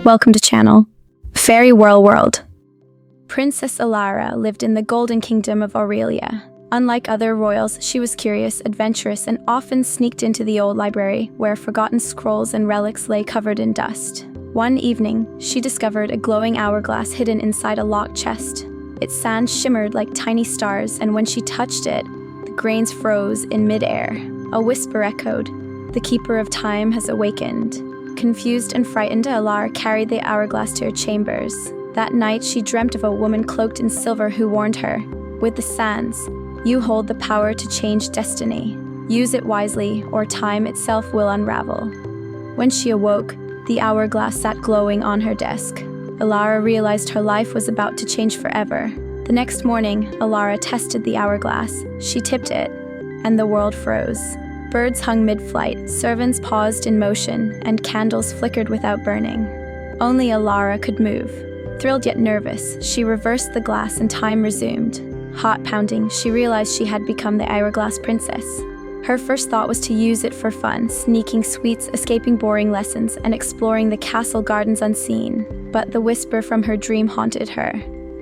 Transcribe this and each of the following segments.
Welcome to channel. Fairy World. Princess Elara lived in the Golden Kingdom of Aurelia. Unlike other royals, she was curious, adventurous, and often sneaked into the old library, where forgotten scrolls and relics lay covered in dust. One evening, she discovered a glowing hourglass hidden inside a locked chest. Its sand shimmered like tiny stars, and when she touched it, the grains froze in midair. A whisper echoed, "The Keeper of Time has awakened." Confused and frightened, Elara carried the hourglass to her chambers. That night, she dreamt of a woman cloaked in silver who warned her, "With the sands, you hold the power to change destiny. Use it wisely, or time itself will unravel." When she awoke, the hourglass sat glowing on her desk. Elara realized her life was about to change forever. The next morning, Elara tested the hourglass. She tipped it, and the world froze. Birds hung mid-flight, servants paused in motion, and candles flickered without burning. Only Elara could move. Thrilled yet nervous, she reversed the glass and time resumed. Heart pounding, she realized she had become the Hourglass Princess. Her first thought was to use it for fun, sneaking sweets, escaping boring lessons, and exploring the castle gardens unseen. But the whisper from her dream haunted her.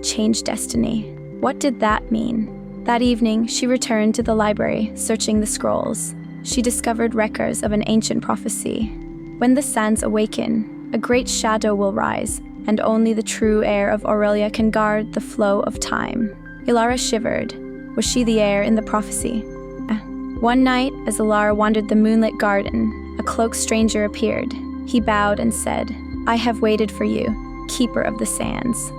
Change destiny. What did that mean? That evening, she returned to the library, searching the scrolls. She discovered records of an ancient prophecy. When the sands awaken, a great shadow will rise, and only the true heir of Aurelia can guard the flow of time. Elara shivered. Was she the heir in the prophecy? One night, as Elara wandered the moonlit garden, a cloaked stranger appeared. He bowed and said, "I have waited for you, Keeper of the Sands."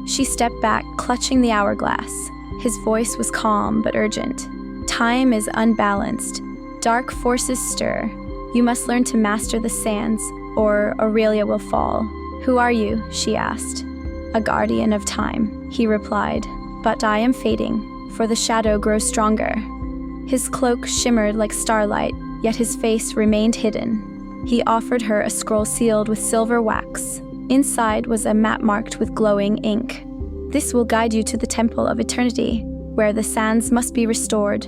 She stepped back, clutching the hourglass. His voice was calm but urgent. "Time is unbalanced. Dark forces stir. You must learn to master the sands, or Aurelia will fall." "Who are you?" she asked. "A guardian of time," he replied. "But I am fading, for the shadow grows stronger." His cloak shimmered like starlight, yet his face remained hidden. He offered her a scroll sealed with silver wax. Inside was a map marked with glowing ink. "This will guide you to the Temple of Eternity, where the sands must be restored."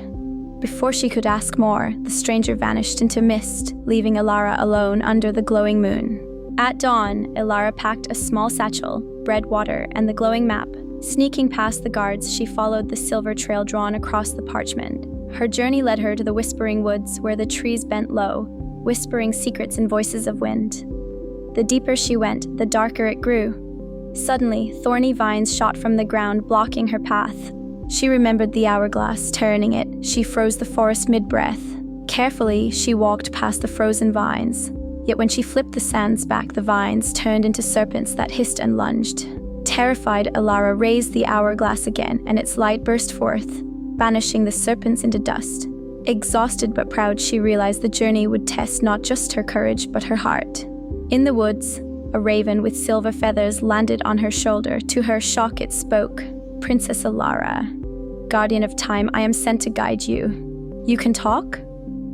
Before she could ask more, the stranger vanished into mist, leaving Elara alone under the glowing moon. At dawn, Elara packed a small satchel, bread, water, and the glowing map. Sneaking past the guards, she followed the silver trail drawn across the parchment. Her journey led her to the Whispering Woods, where the trees bent low, whispering secrets and voices of wind. The deeper she went, the darker it grew. Suddenly, thorny vines shot from the ground, blocking her path. She remembered the hourglass. Turning it, she froze the forest mid-breath. Carefully, she walked past the frozen vines. Yet when she flipped the sands back, the vines turned into serpents that hissed and lunged. Terrified, Elara raised the hourglass again, and its light burst forth, banishing the serpents into dust. Exhausted but proud, she realized the journey would test not just her courage, but her heart. In the woods, a raven with silver feathers landed on her shoulder. To her shock, it spoke. "Princess Elara, guardian of time, I am sent to guide you." "You can talk?"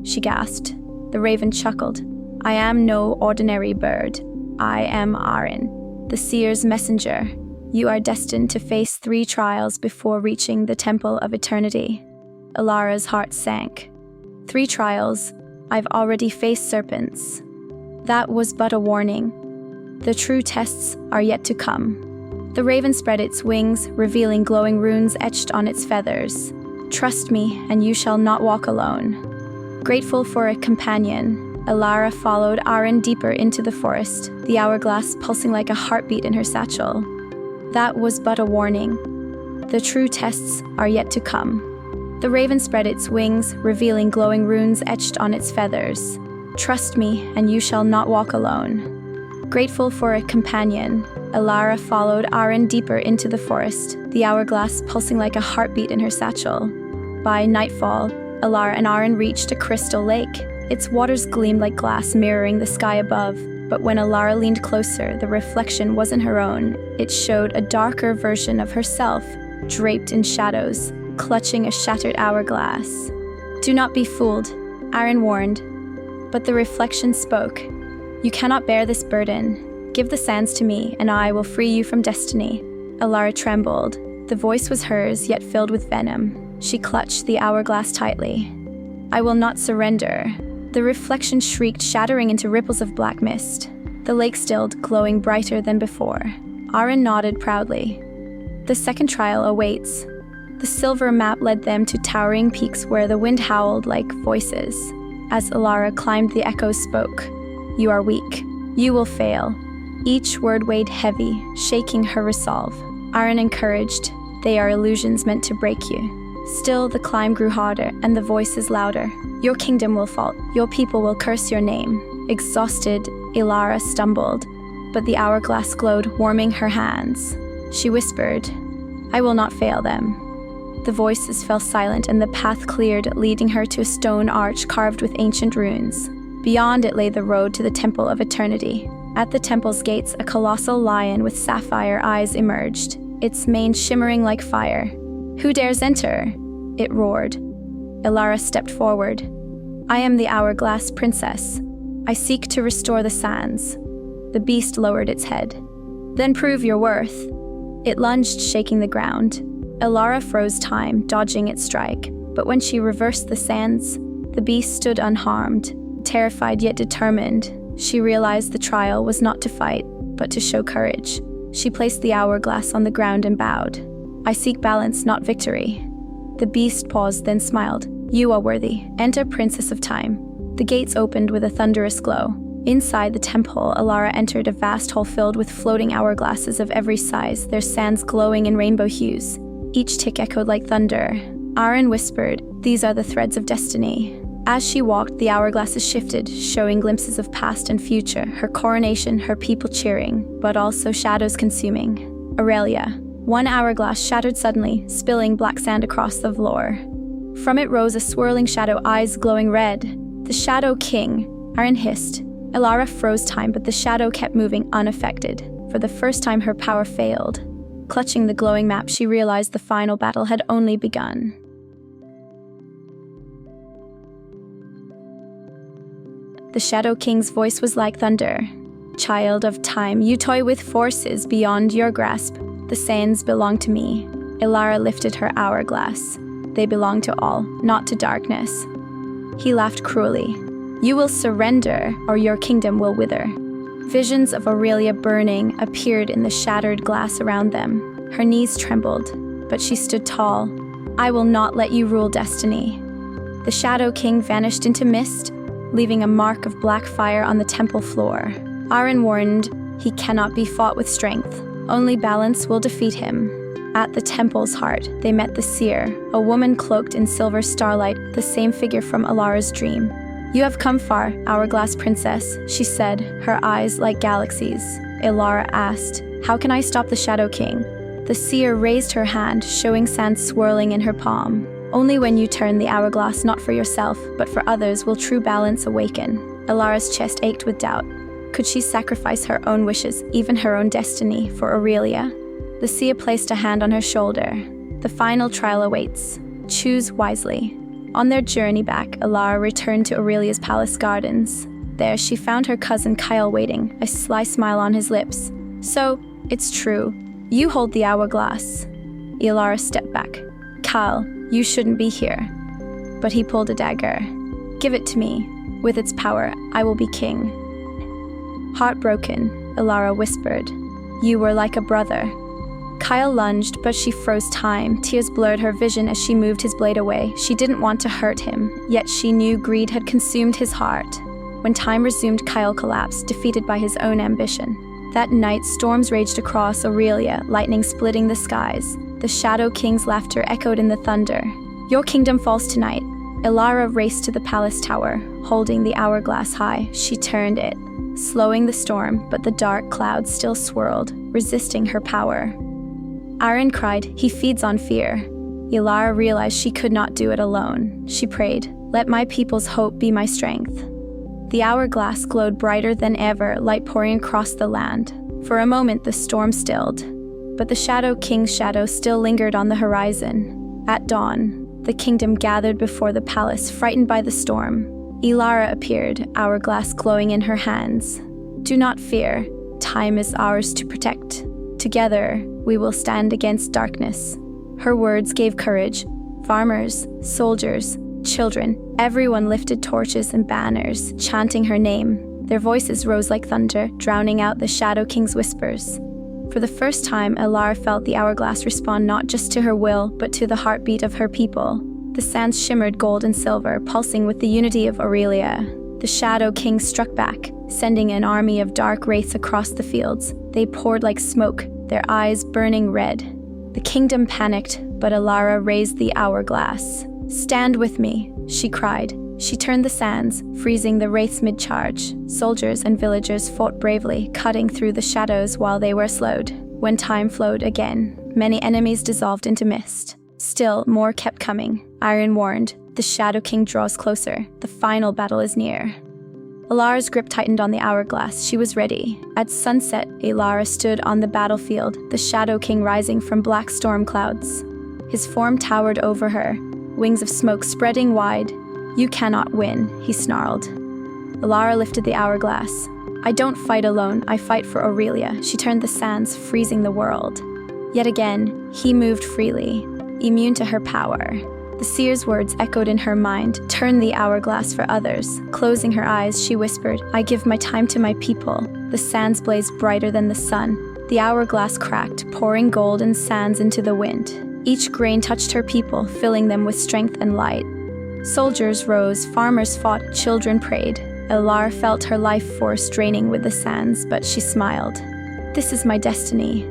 she gasped. The raven chuckled. "I am no ordinary bird. I am Arin, the seer's messenger. You are destined to face 3 trials before reaching the Temple of Eternity." Elara's heart sank. 3 trials? I've already faced serpents. That was but a warning. The true tests are yet to come. The raven spread its wings, revealing glowing runes etched on its feathers. "Trust me, and you shall not walk alone." Grateful for a companion, Elara followed Arin deeper into the forest, the hourglass pulsing like a heartbeat in her satchel. That was but a warning. The true tests are yet to come. The raven spread its wings, revealing glowing runes etched on its feathers. "Trust me, and you shall not walk alone." Grateful for a companion, Elara followed Arin deeper into the forest, the hourglass pulsing like a heartbeat in her satchel. By nightfall, Elara and Arin reached a crystal lake. Its waters gleamed like glass, mirroring the sky above. But when Elara leaned closer, the reflection wasn't her own. It showed a darker version of herself, draped in shadows, clutching a shattered hourglass. "Do not be fooled," Arin warned. But the reflection spoke. "You cannot bear this burden. Give the sands to me, and I will free you from destiny." Elara trembled. The voice was hers, yet filled with venom. She clutched the hourglass tightly. "I will not surrender." The reflection shrieked, shattering into ripples of black mist. The lake stilled, glowing brighter than before. Aaron nodded proudly. The second trial awaits. The silver map led them to towering peaks where the wind howled like voices. As Elara climbed, the echoes spoke. You are weak. You will fail. Each word weighed heavy, shaking her resolve. Aaron encouraged. They are illusions meant to break you. Still, the climb grew harder, and the voices louder. Your kingdom will fall. Your people will curse your name. Exhausted, Elara stumbled, but the hourglass glowed, warming her hands. She whispered, I will not fail them. The voices fell silent, and the path cleared, leading her to a stone arch carved with ancient runes. Beyond it lay the road to the Temple of Eternity. At the temple's gates, a colossal lion with sapphire eyes emerged, its mane shimmering like fire. Who dares enter? It roared. Elara stepped forward. I am the Hourglass Princess. I seek to restore the sands. The beast lowered its head. Then prove your worth. It lunged, shaking the ground. Elara froze time, dodging its strike. But when she reversed the sands, the beast stood unharmed. Terrified yet determined, she realized the trial was not to fight, but to show courage. She placed the hourglass on the ground and bowed. I seek balance, not victory. The beast paused, then smiled. You are worthy. Enter, Princess of Time. The gates opened with a thunderous glow. Inside the temple, Elara entered a vast hall filled with floating hourglasses of every size, their sands glowing in rainbow hues. Each tick echoed like thunder. Aaron whispered, These are the threads of destiny. As she walked, the hourglasses shifted, showing glimpses of past and future, her coronation, her people cheering, but also shadows consuming. Aurelia. One hourglass shattered suddenly, spilling black sand across the floor. From it rose a swirling shadow, eyes glowing red. The Shadow King. Aaron hissed. Elara froze time, but the shadow kept moving unaffected. For the first time, her power failed. Clutching the glowing map, she realized the final battle had only begun. The Shadow King's voice was like thunder. Child of time, you toy with forces beyond your grasp. The sands belong to me. Elara lifted her hourglass. They belong to all, not to darkness. He laughed cruelly. You will surrender, or your kingdom will wither. Visions of Aurelia burning appeared in the shattered glass around them. Her knees trembled, but she stood tall. I will not let you rule destiny. The Shadow King vanished into mist, leaving a mark of black fire on the temple floor. Aaron warned, he cannot be fought with strength. Only balance will defeat him. At the temple's heart, they met the seer, a woman cloaked in silver starlight, the same figure from Elara's dream. You have come far, Hourglass Princess, she said, her eyes like galaxies. Elara asked, How can I stop the Shadow King? The seer raised her hand, showing sand swirling in her palm. Only when you turn the hourglass not for yourself, but for others, will true balance awaken. Elara's chest ached with doubt. Could she sacrifice her own wishes, even her own destiny, for Aurelia? The seer placed a hand on her shoulder. The final trial awaits. Choose wisely. On their journey back, Elara returned to Aurelia's palace gardens. There she found her cousin Kyle waiting, a sly smile on his lips. So, it's true. You hold the hourglass. Elara stepped back. Kyle, you shouldn't be here. But he pulled a dagger. Give it to me. With its power, I will be king. Heartbroken, Elara whispered. You were like a brother. Kyle lunged, but she froze time. Tears blurred her vision as she moved his blade away. She didn't want to hurt him, yet she knew greed had consumed his heart. When time resumed, Kyle collapsed, defeated by his own ambition. That night, storms raged across Aurelia, lightning splitting the skies. The Shadow King's laughter echoed in the thunder. Your kingdom falls tonight. Elara raced to the palace tower, holding the hourglass high. She turned it, slowing the storm, but the dark clouds still swirled, resisting her power. Aaron cried, he feeds on fear. Elara realized she could not do it alone. She prayed, let my people's hope be my strength. The hourglass glowed brighter than ever, light pouring across the land. For a moment, the storm stilled, but the Shadow King's shadow still lingered on the horizon. At dawn, the kingdom gathered before the palace, frightened by the storm. Elara appeared, hourglass glowing in her hands. Do not fear, time is ours to protect. Together, we will stand against darkness. Her words gave courage. Farmers, soldiers, children, everyone lifted torches and banners, chanting her name. Their voices rose like thunder, drowning out the Shadow King's whispers. For the first time, Elara felt the hourglass respond not just to her will, but to the heartbeat of her people. The sands shimmered gold and silver, pulsing with the unity of Aurelia. The Shadow King struck back, sending an army of dark wraiths across the fields. They poured like smoke, their eyes burning red. The kingdom panicked, but Elara raised the hourglass. "Stand with me," she cried. She turned the sands, freezing the wraiths mid-charge. Soldiers and villagers fought bravely, cutting through the shadows while they were slowed. When time flowed again, many enemies dissolved into mist. Still, more kept coming. Iron warned, "The Shadow King draws closer. The final battle is near." Elara's grip tightened on the hourglass. She was ready. At sunset, Elara stood on the battlefield, the Shadow King rising from black storm clouds. His form towered over her, wings of smoke spreading wide. "You cannot win," he snarled. Elara lifted the hourglass. "I don't fight alone, I fight for Aurelia." She turned the sands, freezing the world. Yet again, he moved freely, immune to her power. The seer's words echoed in her mind, "Turn the hourglass for others." Closing her eyes, she whispered, "I give my time to my people." The sands blazed brighter than the sun. The hourglass cracked, pouring gold and sands into the wind. Each grain touched her people, filling them with strength and light. Soldiers rose, farmers fought, children prayed. Elara felt her life force draining with the sands, but she smiled. "This is my destiny."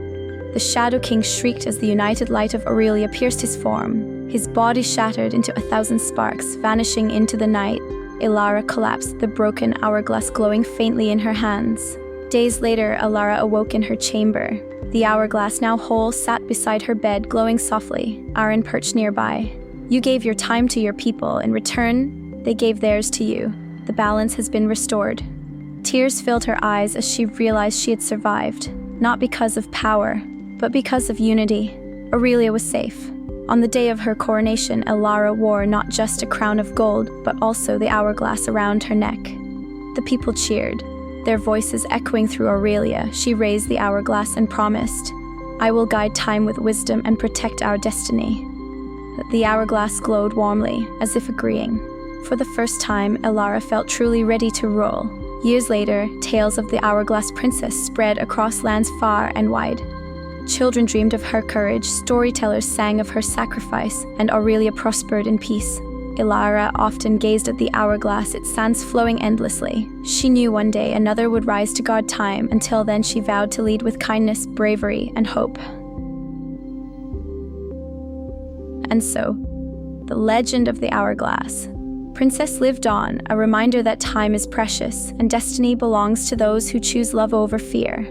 The Shadow King shrieked as the united light of Aurelia pierced his form. His body shattered into 1,000 sparks, vanishing into the night. Elara collapsed, the broken hourglass glowing faintly in her hands. Days later, Elara awoke in her chamber. The hourglass, now whole, sat beside her bed, glowing softly. Aaron perched nearby. "You gave your time to your people. In return, they gave theirs to you. The balance has been restored." Tears filled her eyes as she realized she had survived, not because of power, but because of unity. Aurelia was safe. On the day of her coronation, Elara wore not just a crown of gold, but also the hourglass around her neck. The people cheered, their voices echoing through Aurelia. She raised the hourglass and promised, "I will guide time with wisdom and protect our destiny." The hourglass glowed warmly, as if agreeing. For the first time, Elara felt truly ready to rule. Years later, tales of the Hourglass Princess spread across lands far and wide. Children dreamed of her courage, storytellers sang of her sacrifice, and Aurelia prospered in peace. Elara often gazed at the hourglass, its sands flowing endlessly. She knew one day another would rise to guard time. Until then, she vowed to lead with kindness, bravery, and hope. And so, the legend of the hourglass. Princess lived on, a reminder that time is precious, and destiny belongs to those who choose love over fear.